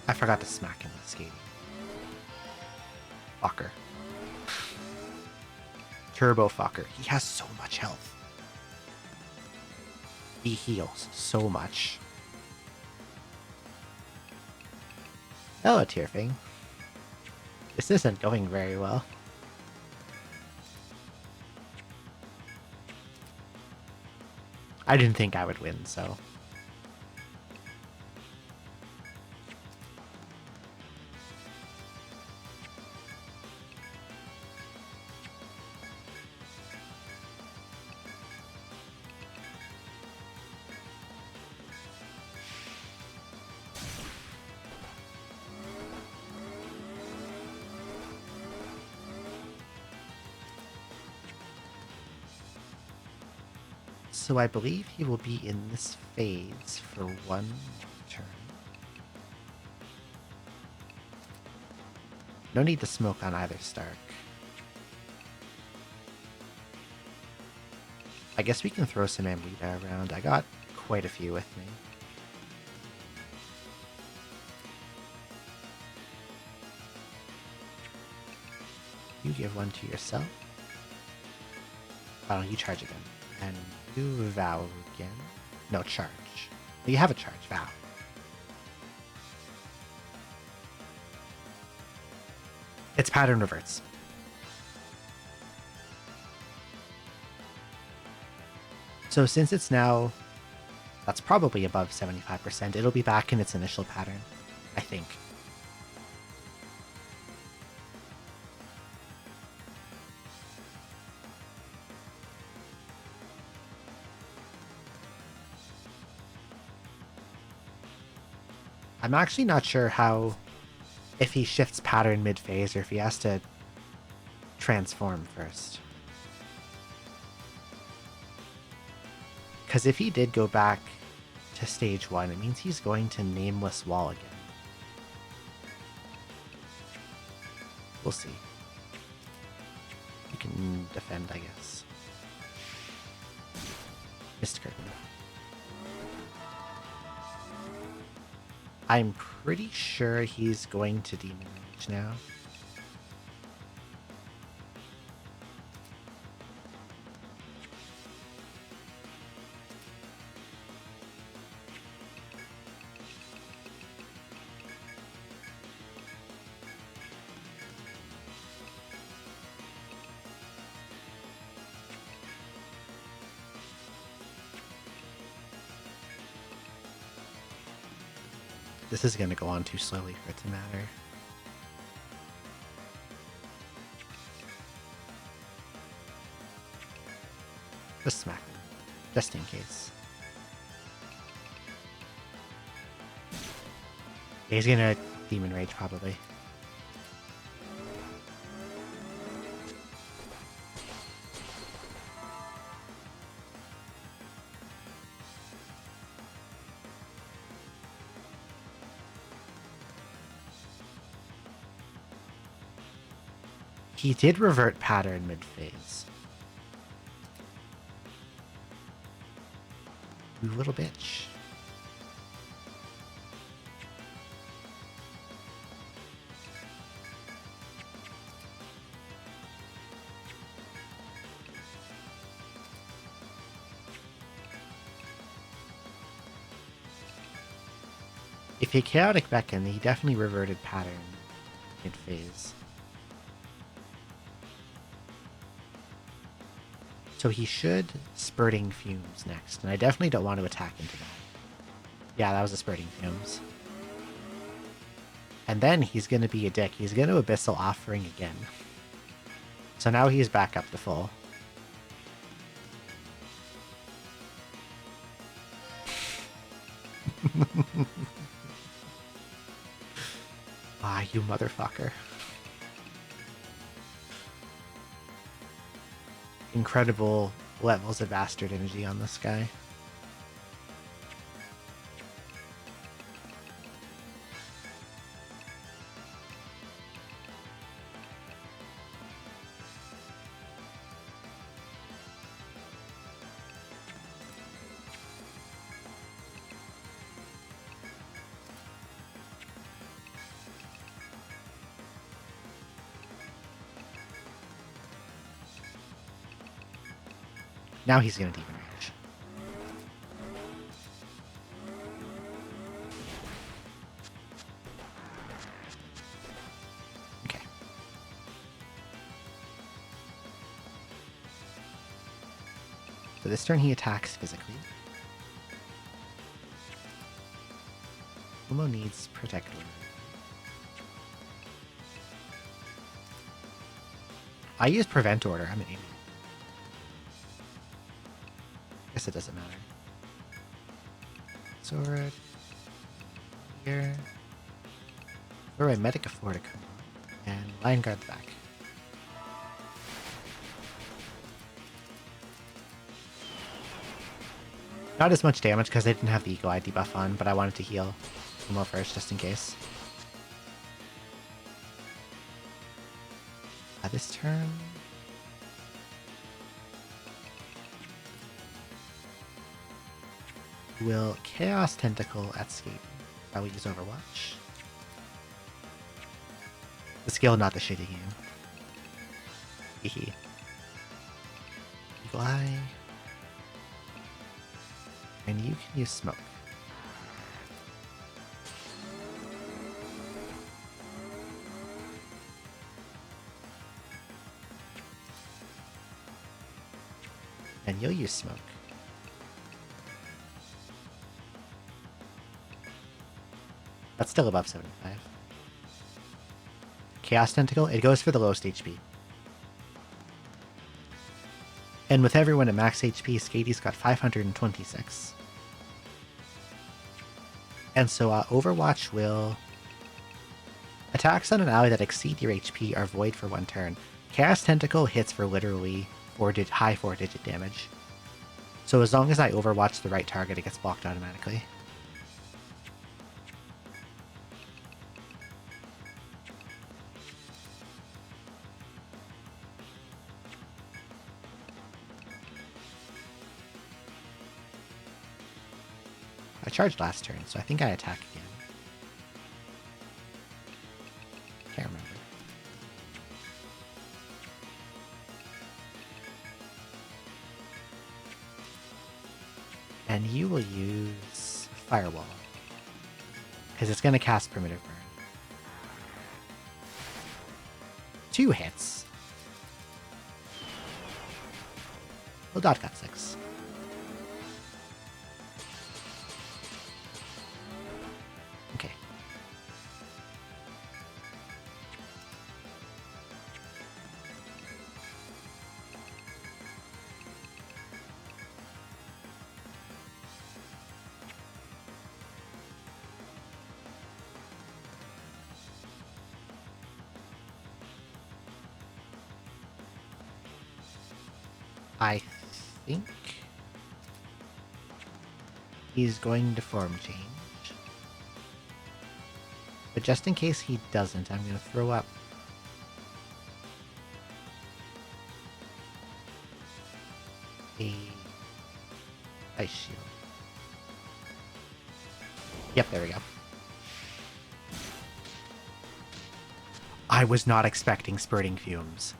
I forgot to smack him with skating. Fucker. Turbo fucker. He has so much health. He heals so much. Hello, Tearfing. This isn't going very well. I didn't think I would win, so... So I believe he will be in this phase for one turn. No need to smoke on either Stark. I guess we can throw some Amrita around. I got quite a few with me. You give one to yourself. Oh, you charge again. And you vow again. No, charge. Well, you have a charge, vow. Its pattern reverts. So since it's now, that's probably above 75%, it'll be back in its initial pattern, I think. I'm actually not sure how, if he shifts pattern mid-phase or if he has to transform first. Because if he did go back to stage 1, it means he's going to Nameless Wall again. We'll see. You can defend, I guess. Mist Curtain. I'm pretty sure he's going to Demon Rage now. This is going to go on too slowly for it to matter. Just smack him, just in case. Yeah, he's going to Demon Rage probably. He did revert pattern mid-phase. You little bitch. If he Chaotic Beacon, he definitely reverted pattern mid-phase. So he should Spurting Fumes next, and I definitely don't want to attack into that. Yeah, that was a Spurting Fumes. And then he's going to be a dick. He's going to Abyssal Offering again. So now he's back up to full. Ah, you motherfucker. Incredible levels of Bastard Energy on this guy. Now he's going to deepen range. Okay. So this turn he attacks physically. Kumo needs Protect Order. I use Prevent Order. I'm an idiot. Guess it doesn't matter. Sword. Here. Throw a Medica Forte Kumo. And Lion Guard the back. Not as much damage because I didn't have the Eagle Eye debuff on, but I wanted to heal Kumo first just in case. This turn... will Chaos Tentacle at Skate. I will use Overwatch. The skill, not the shitting you. Hehe. Eagle Eye. And you can use Smoke. And you'll use Smoke. That's still above 75. Chaos Tentacle, it goes for the lowest HP. And with everyone at max HP, Skatey's got 526. And so Overwatch will... Attacks on an ally that exceed your HP are void for one turn. Chaos Tentacle hits for literally high 4-digit damage. So as long as I Overwatch the right target, it gets blocked automatically. I charged last turn, so I think I attack again. Can't remember. And you will use Firewall. Because it's going to cast Primitive Burn. 2 hits. Well, Dot got 6. Okay. I think he's going to form change. But just in case he doesn't, I'm going to throw up a Ice Shield. Yep, there we go. I was not expecting Spurting Fumes.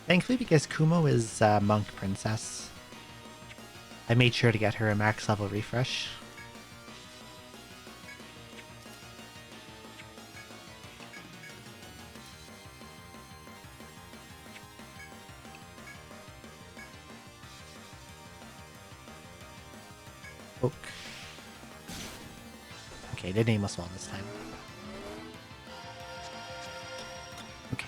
Thankfully, because Kumo is Monk Princess, I made sure to get her a max level refresh. Oak. Okay, they name us well this time. Okay.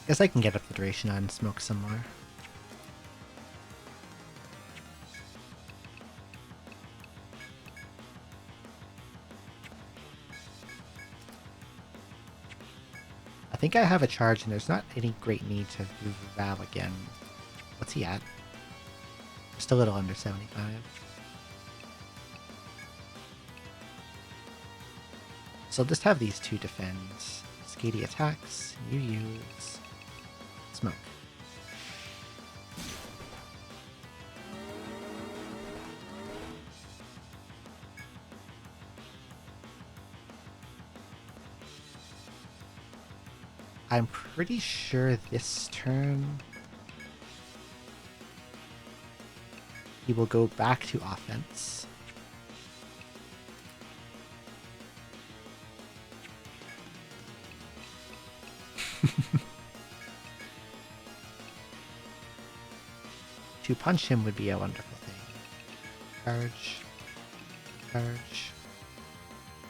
Guess I can get up the duration on Smoke some more. I think I have a charge and there's not any great need to do Val again. What's he at? Just a little under 75. So I'll just have these two defend. Skady attacks, you use smoke. I'm pretty sure this turn he will go back to offense. To punch him would be a wonderful thing. Charge. Charge.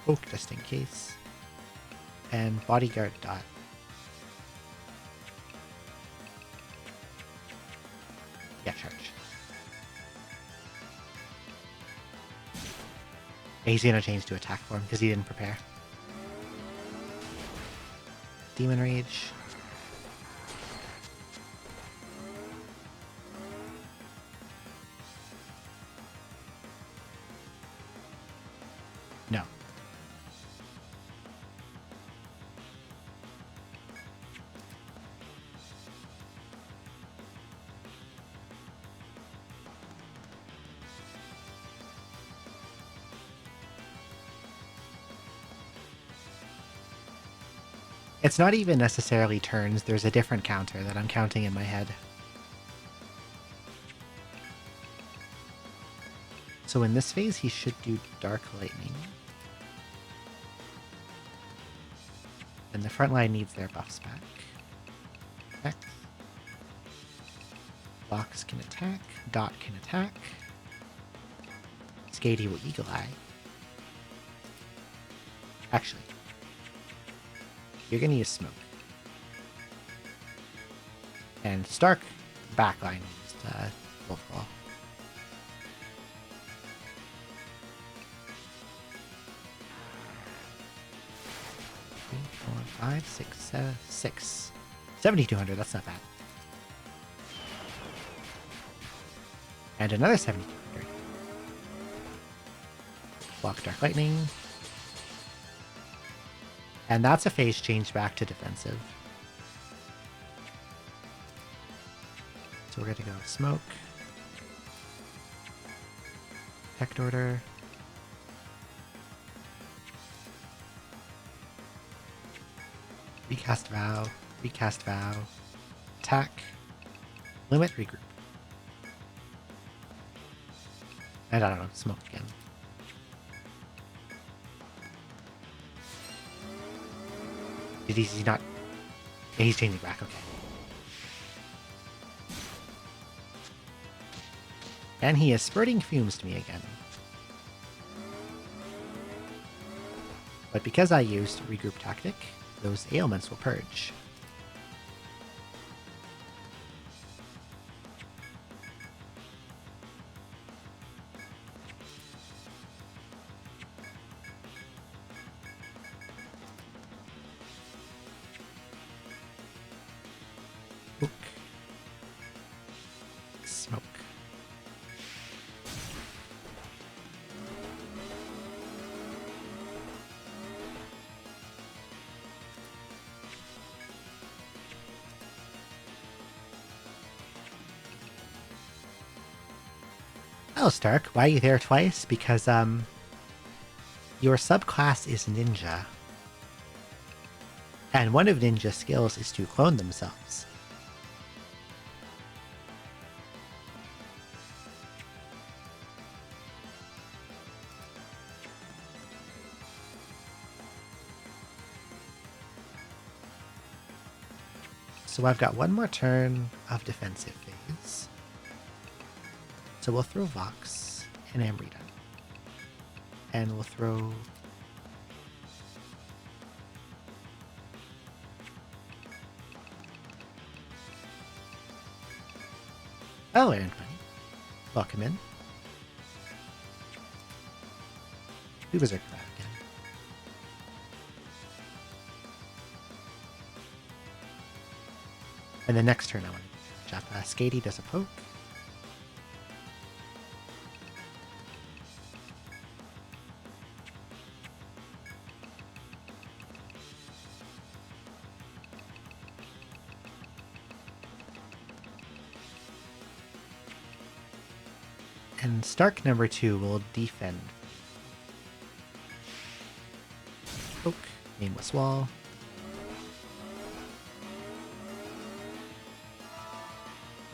Poke just in case. And bodyguard dot. Yeah, charge. Yeah, he's gonna change to attack form because he didn't prepare. Demon Rage. No. It's not even necessarily turns, there's a different counter that I'm counting in my head. So in this phase, he should do Dark Lightning. And the front line needs their buffs back. X. Box can attack. Dot can attack. Skady will Eagle Eye. Actually, you're going to use Smoke. And Stark backline used Wolf Ball. 5, 6, 7, 6. 7,200, that's not bad. And another 7,200. Block Dark Lightning. And that's a phase change back to defensive. So we're going to go Smoke. Protect Order. Recast Vow. Recast Vow. Attack. Limit, regroup. And I don't know, Smoke again. Did he not? Yeah, he's changing back, okay. And he is spurting fumes to me again. But because I used regroup tactic, those ailments will purge. Hook. Smoke. Oh, Stark, why are you there twice? Because, your subclass is Ninja. And one of Ninja's skills is to clone themselves. So I've got one more turn of defensive phase. So we'll throw Vox and Amrita. And we'll throw... Oh, Aaron Money. Welcome in. We Berserker that again. And the next turn I want to catch up. Skady does a poke. And Stark number 2 will defend. Oak, nameless wall.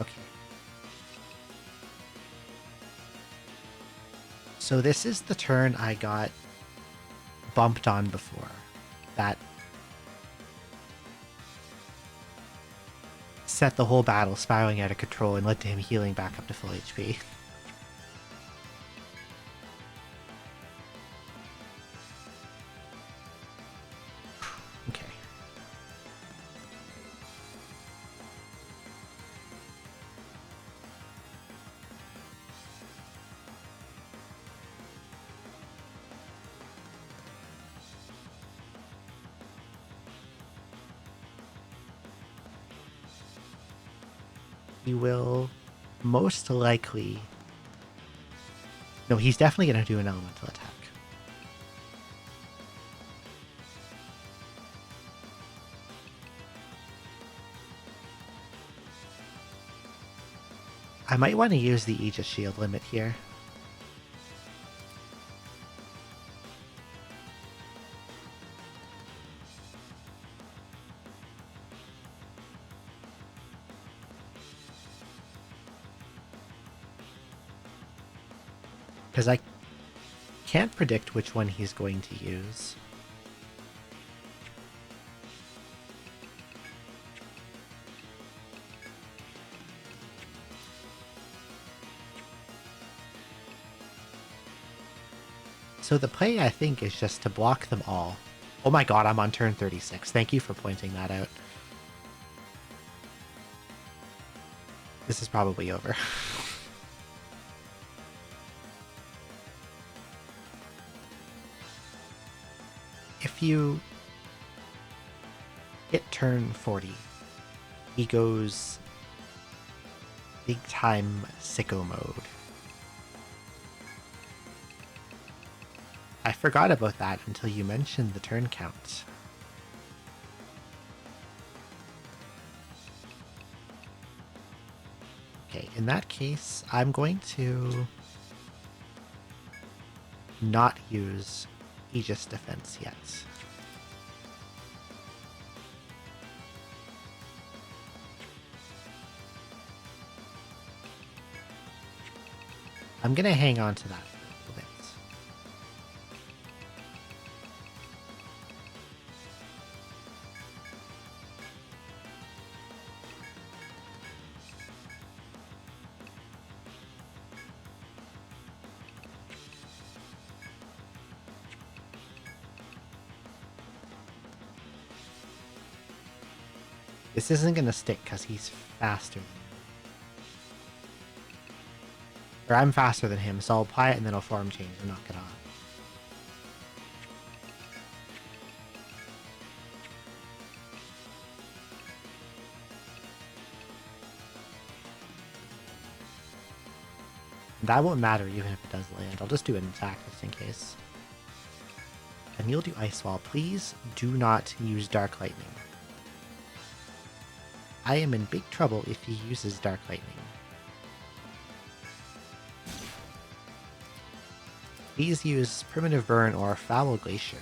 Okay. So this is the turn I got bumped on before. That set the whole battle spiraling out of control and led to him healing back up to full HP. Okay. He will most likely... No, he's definitely going to do an elemental attack. I might want to use the Aegis Shield limit here. Because I can't predict which one he's going to use. So the play, I think, is just to block them all. Oh my god, I'm on turn 36. Thank you for pointing that out. This is probably over. If you hit turn 40, he goes big time sicko mode. I forgot about that until you mentioned the turn count. Okay, in that case, I'm going to not use Aegis defense yet. I'm going to hang on to that for a little bit. This isn't going to stick because he's faster than me. Or I'm faster than him, so I'll apply it and then I'll form change and knock it off. That won't matter even if it does land. I'll just do an attack just in case. And you'll do Ice Wall. Please do not use Dark Lightning. I am in big trouble if he uses Dark Lightning. Please use Primitive Burn or Foul Glacier.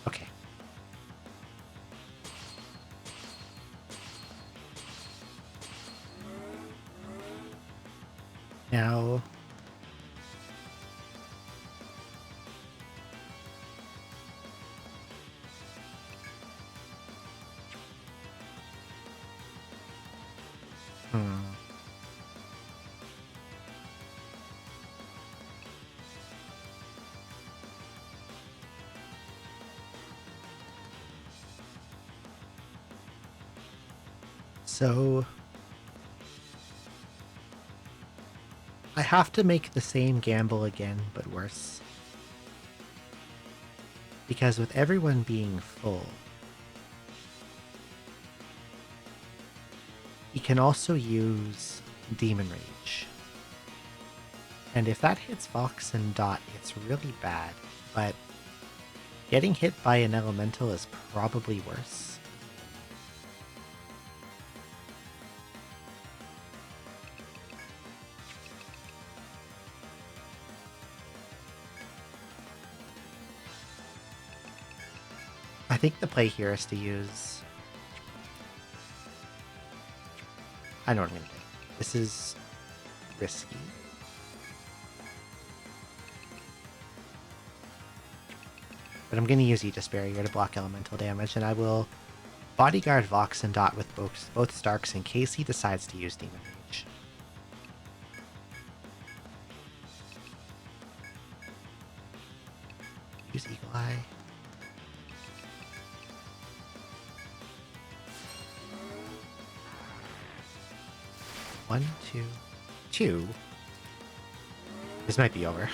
Okay. Now... So... I have to make the same gamble again, but worse. Because with everyone being full, he can also use Demon Rage. And if that hits Vox and Dot, it's really bad, but Getting hit by an elemental is probably worse. I think the play here is to use... I know what I'm going to do. This is risky. But I'm going to use Aegis Barrier to block elemental damage, and I will bodyguard Vox and Dot with both Starks in case he decides to use Demon Rage. Use Eagle Eye. One, two. This might be over.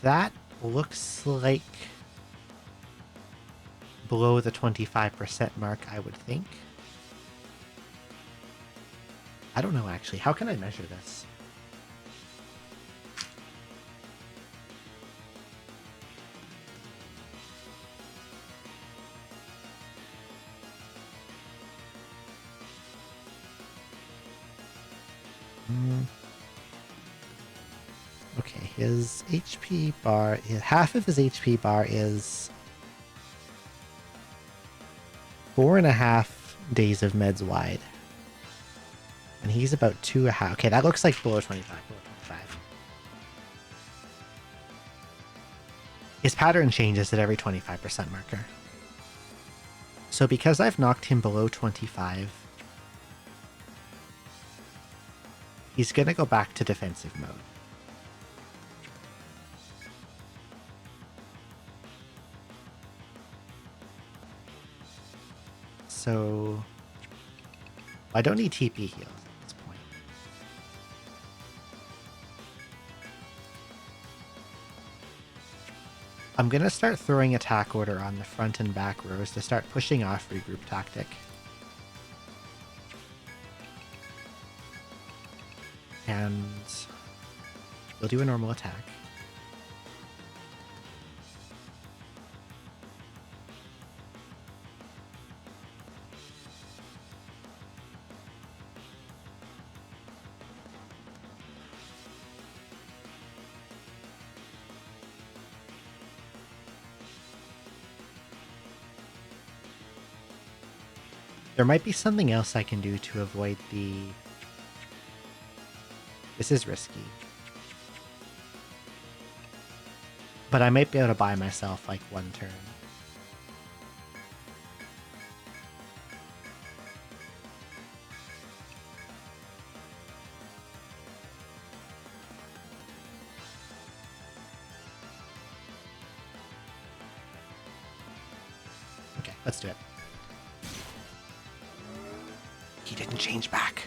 That looks like below the 25% mark, I would think. I don't know, actually. How can I measure this? Okay, his HP bar, half of his HP bar is 4.5 days of meds wide. And he's about 2.5. Okay, that looks like below 25. Below 25. His pattern changes at every 25% marker. So because I've knocked him below 25, he's going to go back to defensive mode. So I don't need TP heals at this point. I'm going to start throwing attack order on the front and back rows to start pushing off regroup tactic. And we'll do a normal attack. There might be something else I can do to avoid the... This is risky. But I might be able to buy myself like one turn. Okay, let's do it. He didn't change back.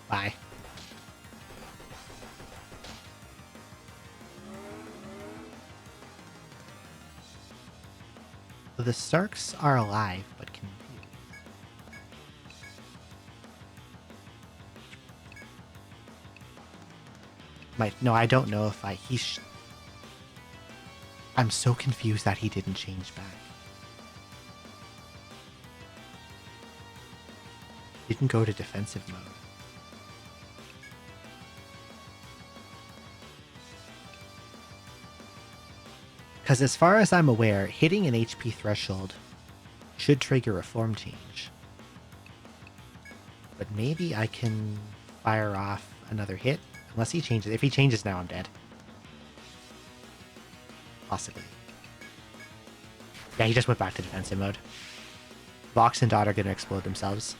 Bye. The Starks are alive, but confused. No, I don't know if I'm so confused that he didn't change back. Didn't go to defensive mode. Because as far as I'm aware, hitting an HP threshold should trigger a form change. But maybe I can fire off another hit, unless he changes. If he changes now, I'm dead. Possibly. Yeah, he just went back to defensive mode. Vox and Dot are going to explode themselves.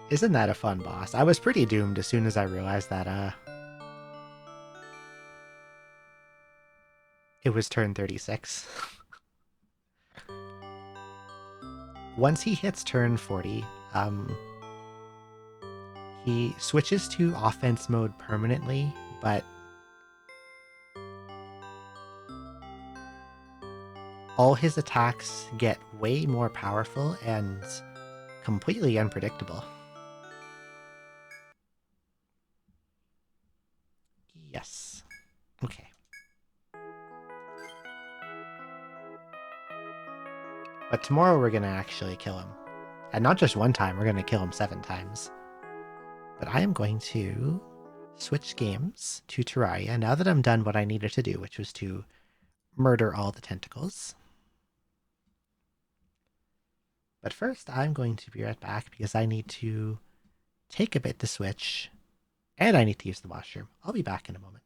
Isn't that a fun boss? I was pretty doomed as soon as I realized that it was turn 36. Once he hits turn 40, he switches to offense mode permanently, but all his attacks get way more powerful and completely unpredictable. Yes. Okay. But tomorrow we're going to actually kill him. And not just one time, we're going to kill him 7 times. But I am going to switch games to Terraria now that I'm done what I needed to do, which was to murder all the tentacles. But first, I'm going to be right back because I need to take a bit to switch, and I need to use the washroom. I'll be back in a moment.